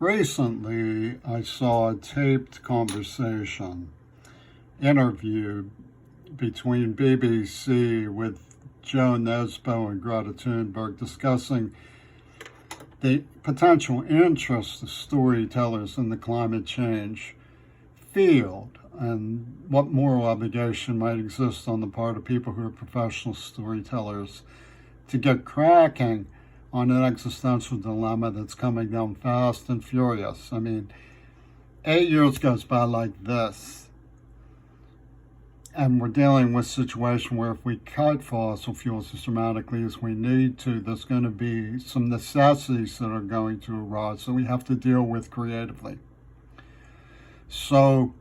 Recently, I saw a taped interview between BBC with Joe Nesbo and Greta Thunberg discussing the potential interest of storytellers in the climate change field and what moral obligation might exist on the part of people who are professional storytellers to get cracking on an existential dilemma that's coming down fast and furious. I mean, 8 years goes by like this, and we're dealing with a situation where if we cut fossil fuels as dramatically as we need to, there's going to be some necessities that are going to arise that we have to deal with creatively. So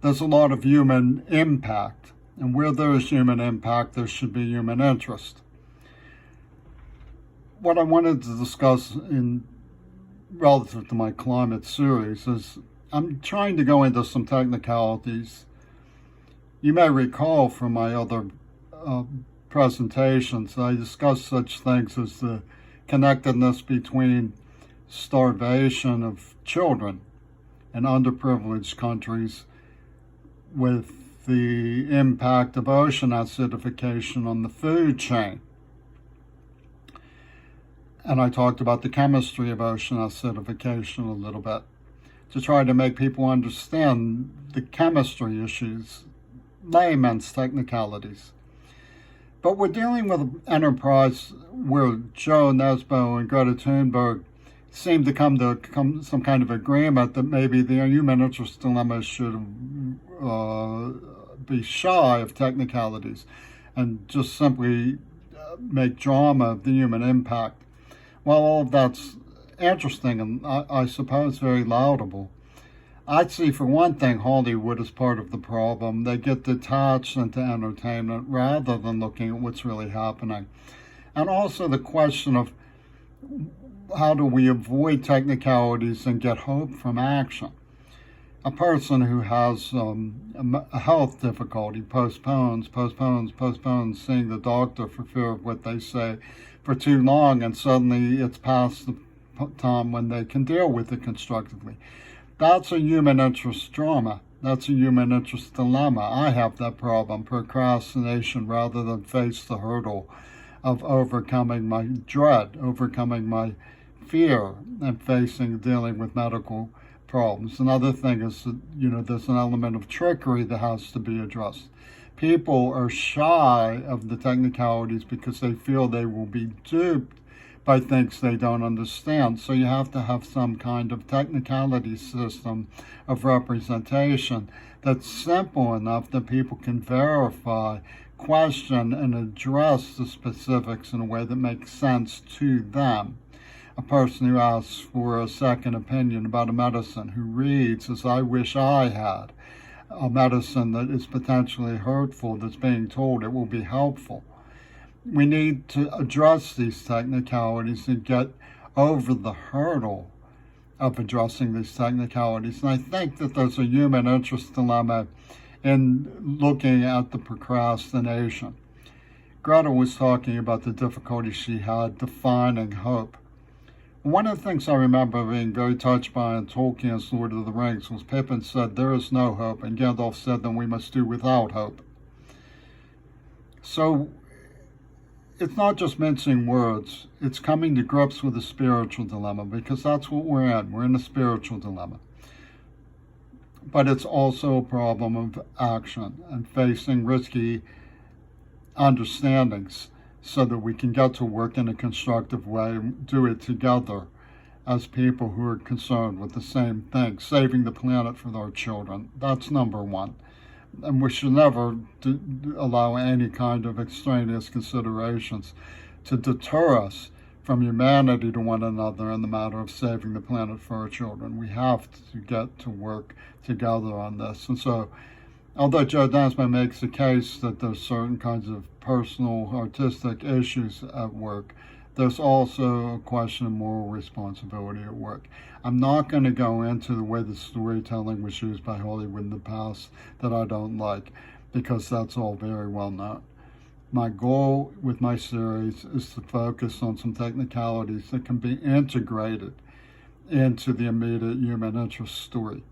there's a lot of human impact, and where there is human impact, there should be human interest. What I wanted to discuss in relative to my climate series is I'm trying to go into some technicalities. You may recall from my other presentations, I discussed such things as the connectedness between starvation of children in underprivileged countries with the impact of ocean acidification on the food chain. And I talked about the chemistry of ocean acidification a little bit to try to make people understand the chemistry issues, layman's technicalities. But we're dealing with an enterprise where Joe Nesbo and Greta Thunberg seem to come to some kind of agreement that maybe the human interest dilemma should be shy of technicalities and just simply make drama of the human impact. Well, all of that's interesting and I suppose very laudable. I'd see, for one thing, Hollywood as part of the problem. They get detached into entertainment rather than looking at what's really happening. And also the question of how do we avoid technicalities and get hope from action? A person who has a health difficulty postpones seeing the doctor for fear of what they say for too long, and suddenly it's past the time when they can deal with it constructively. That's a human interest drama. That's a human interest dilemma. I have that problem, procrastination, rather than face the hurdle of overcoming my dread, overcoming my fear, and dealing with medical problems. Another thing is that, there's an element of trickery that has to be addressed. People are shy of the technicalities because they feel they will be duped by things they don't understand. So you have to have some kind of technicality system of representation that's simple enough that people can verify, question, and address the specifics in a way that makes sense to them. A person who asks for a second opinion about a medicine, who reads, as I wish I had, a medicine that is potentially hurtful, that's being told it will be helpful. We need to address these technicalities and get over the hurdle of addressing these technicalities. And I think that there's a human interest dilemma in looking at the procrastination. Greta was talking about the difficulty she had defining hope. One of the things I remember being very touched by in Tolkien's Lord of the Rings was Pippin said, "There is no hope," and Gandalf said, "Then we must do without hope." So it's not just mincing words, it's coming to grips with a spiritual dilemma, because that's what we're in. We're in a spiritual dilemma. But it's also a problem of action and facing risky understandings so that we can get to work in a constructive way and do it together as people who are concerned with the same thing, saving the planet for our children. That's number one. And we should never allow any kind of extraneous considerations to deter us from humanity to one another in the matter of saving the planet for our children. We have to get to work together on this. And so, although Joe Nesbo makes the case that there's certain kinds of personal, artistic issues at work, there's also a question of moral responsibility at work. I'm not going to go into the way the storytelling was used by Hollywood in the past that I don't like, because that's all very well known. My goal with my series is to focus on some technicalities that can be integrated into the immediate human interest story.